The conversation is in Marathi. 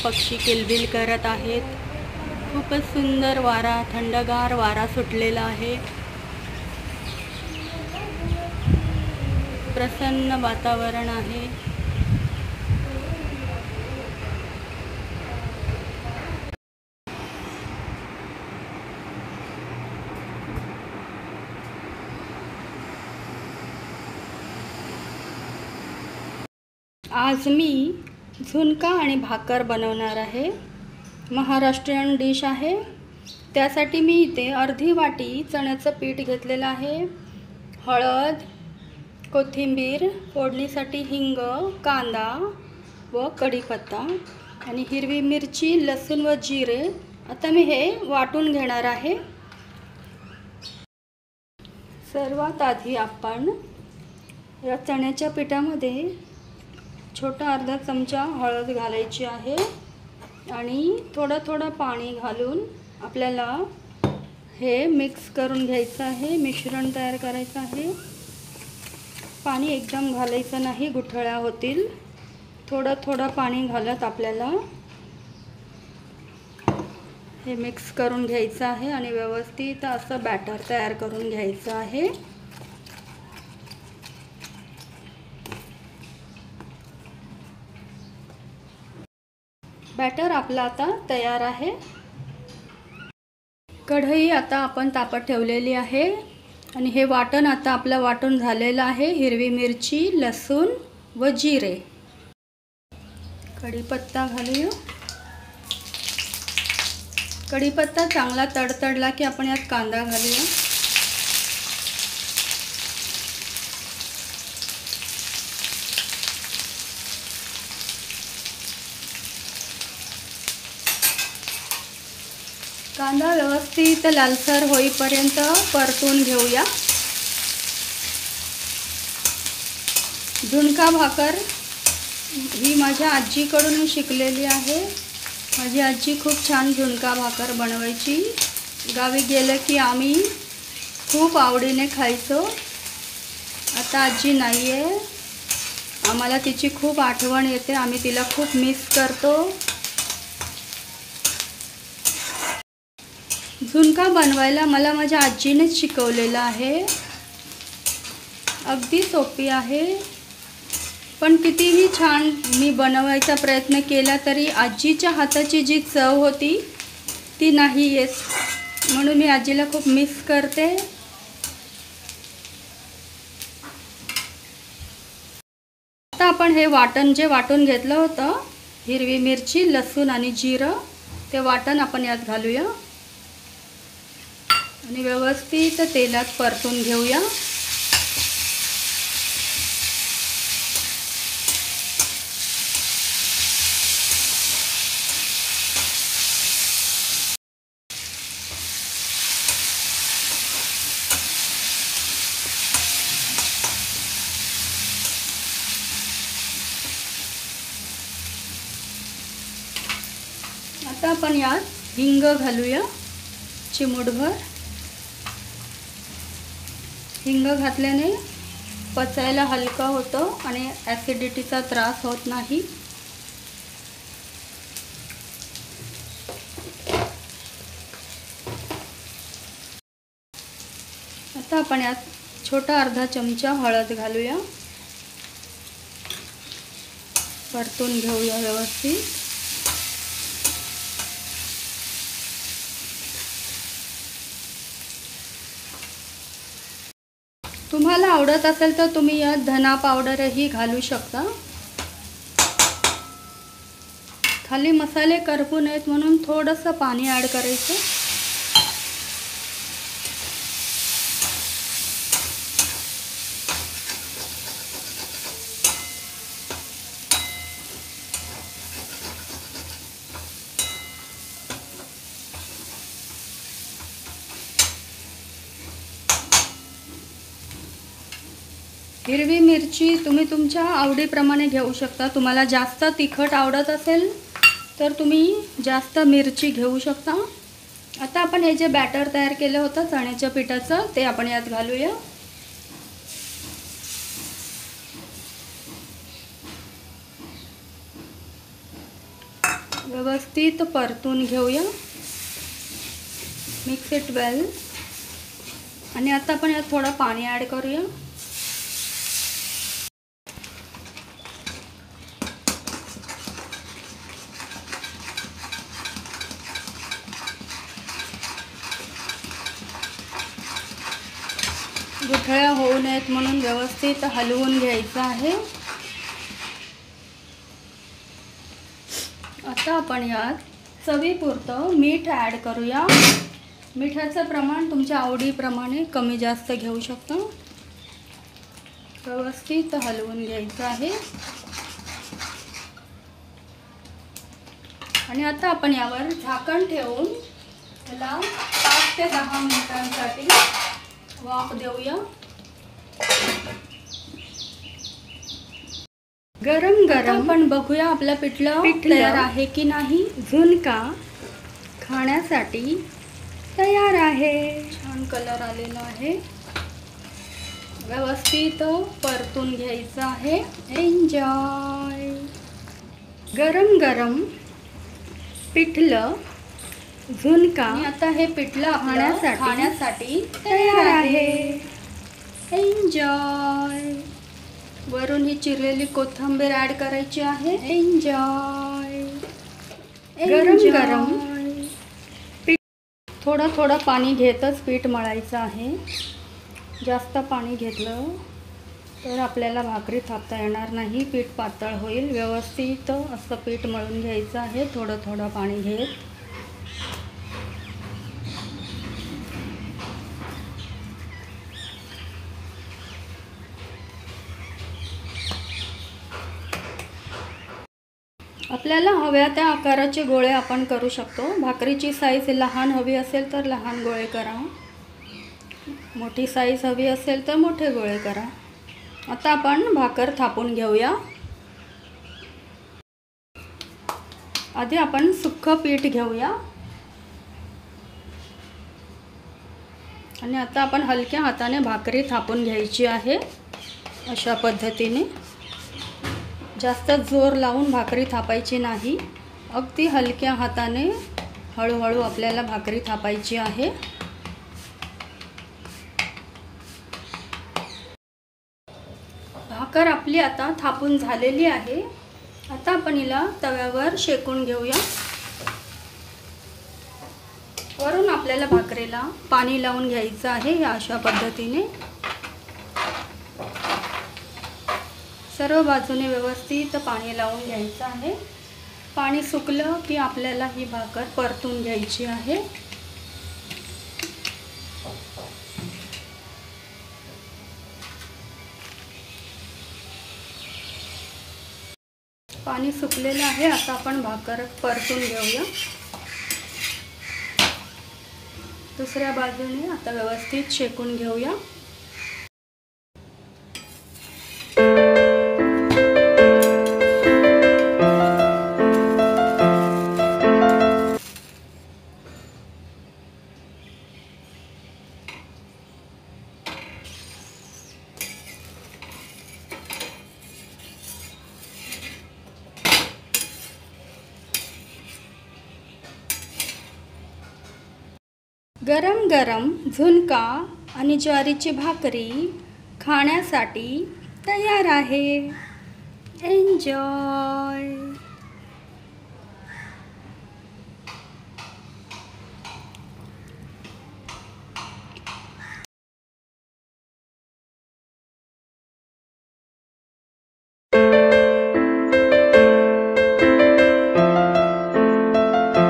पक्षी किलबिल करत आहेत। खूपच सुंदर वारा, थंडगार वारा सुटलेला आहे। प्रसन्न वातावरण आहे। आज मी झुणका आणि भाकर बनवणार आहे। महाराष्ट्रीयन डिश आहे। त्यासाठी मी इथे अर्धी वाटी चण्याचं पीठ घेतलेलं आहे। हळद, कोथिंबीर, फोडणीसाठी हिंग, कांदा व कढीपत्ता आणि हिरवी मिरची, लसूण व जिरे। आता मी हे वाटून घेणार आहे। सर्वात आधी आपण या चण्याच्या पिठामध्ये छोटा अर्धा चमचा हळद घालायची आहे आणि थोडं पाणी घालून आपल्याला हे मिक्स करून घ्यायचं आहे। मिश्रण तयार करायचं आहे। पाणी एकदम घालायचं नाही, गुठळ्या होतील। थोडं पाणी घालत आपल्याला हे मिक्स करून घ्यायचं आहे आणि व्यवस्थित असं बॅटर तयार करून घ्यायचं आहे। बॅटर आपला आता तयार आहे। कढई आता आपण तापत ठेवलेली आहे आणि हे वाटण आता आपलं वाटून झालेलं आहे। हिरवी मिरची, लसूण व जिरे, कढीपत्ता घालूया। कढीपत्ता चांगला तडतडला की आपण यात कांदा घालूया। कांदा व्यवस्थित लालसर होईपर्यंत परतून घेऊया। झुणका भाकर ही माझ्या आजीकडून शिकलेली आहे। माझी आजी खूप छान झुणका भाकर बनवायची। गावी गेलं की आम्ही खूप आवडीने खायचो। आता आजी नाही आहे, आम्हाला तिची खूप आठवण येते। आम्ही तिला खूप मिस करतो। झुणका बनवायला मला माझ्या आजीनेच शिकवलेलं आहे। अगदी सोपी आहे, पण कितीही छान मी बनवायचा प्रयत्न केला तरी आजीच्या हाताची जी चव होती ती नाही येत। म्हणून मी आजीला खूप मिस करते। आता आपण हे वाटण जे वाटून घेतलं होतं, हिरवी मिरची, लसूण आणि जिरं, ते वाटण आपण यात घालूया आणि व्यवस्थित तेलात परतून घेऊया। आता आपण यात हिंग घालूया, चिमूटभर। हिंग घातल्याने पचायला हलकं होतं आणि ॲसिडिटीचा त्रास होत नाही। आता आपण यात छोटा अर्धा चमचा हळद घालूया, परतून घेऊया व्यवस्थित। तुम्हाला आवडत असेल तर तुम्ही यात धना पावडरही घालू शकता। खाली मसाले करपू नयेत म्हणून थोडंसं पाणी ॲड करायचं। हिरवी मिरची तुम्ही तुमच्या आवडीप्रमाणे घेऊ शकता। तुम्हाला जास्त तिखट आवडत असेल तर तुम्ही जास्त मिरची घेऊ शकता। आता आपण हे जे बॅटर तयार केलं होतं चण्याच्या पिठाचं ते आपण यात घालूया। व्यवस्थित परतून घेऊया. मिक्स इट वेल. आणि आता आपण यात थोडं पाणी ॲड करूया. गुठळ्या होऊ नयेत म्हणून व्यवस्थित हलवून घ्यायचं आहे. आता आपण यात चवीपुरतं मीठ ॲड करूया. मिठाचं प्रमाण तुमच्या आवडीप्रमाणे कमी जास्त घेऊ शकता. व्यवस्थित हलवून घ्यायचं आहे. आणि आता आपण यावर झाकण ठेवून त्याला 5 ते 10 मिनिटांसाठी वाफ देऊया. गरम गरम आपण बघूया आपलं पिठलं तयार आहे की नाही. झुणका खाण्यासाठी तयार आहे. छान कलर आलेला आहे. व्यवस्थित परतून घ्यायचं आहे. एन्जॉय. गरम गरम पिठलं झुणका आता हे पिठलं खाण्यासाठी तयार आहे. एन्जॉय. वरून ही चिरलेली कोथिंबीर ॲड करायची आहे. एन्जॉय. गरम गरम थोडं थोडं पाणी घेतच पीठ मळायचं आहे. जास्त पाणी घेतलं तर आपल्याला भाकरी थापता येणार नाही. पीठ पातळ होईल. व्यवस्थित असं पीठ मळून घ्यायचं आहे थोडं थोडं पाणी घेत. आपल्याला हव्या त्या आकाराचे गोळे आपण करू शकतो. भाकरीची साईज लहान हवी असेल तर लहान गोळे करा. मोठी साईज हवी असेल तर मोठे गोळे करा. आता आपण भाकर थापून घेऊया. आधी आपण सुक्कं पीठ घेऊया. आणि आता आपण हलक्या हाताने भाकरी थापून घ्यायची आहे. अशा पद्धतीने जास्त जोर लावून भाकरी थापायची नाही. अगदी हलक्या हाताने हळूहळू आपल्याला भाकरी थापायची आहे. भाकर आपली आता थापून झालेली आहे. आता आपण हिला तव्यावर शेकून घेऊया. वरून आपल्याला भाकरीला पाणी लावून घ्यायचं आहे. अशा पद्धतीने सर्व बाजूने व्यवस्थित पाणी लावून घ्यायचं आहे. पाणी सुकलं की आपल्याला ही भाकर परतून घ्यायची आहे. पाणी सुकलेलं आहे. आता आपण भाकर परतून घेऊया. दुसऱ्या बाजूने आता व्यवस्थित शेकून घेऊया. गरम गरम झुणका आणि ज्वारीची भाकरी खाण्यासाठी तयार आहे. एन्जॉय.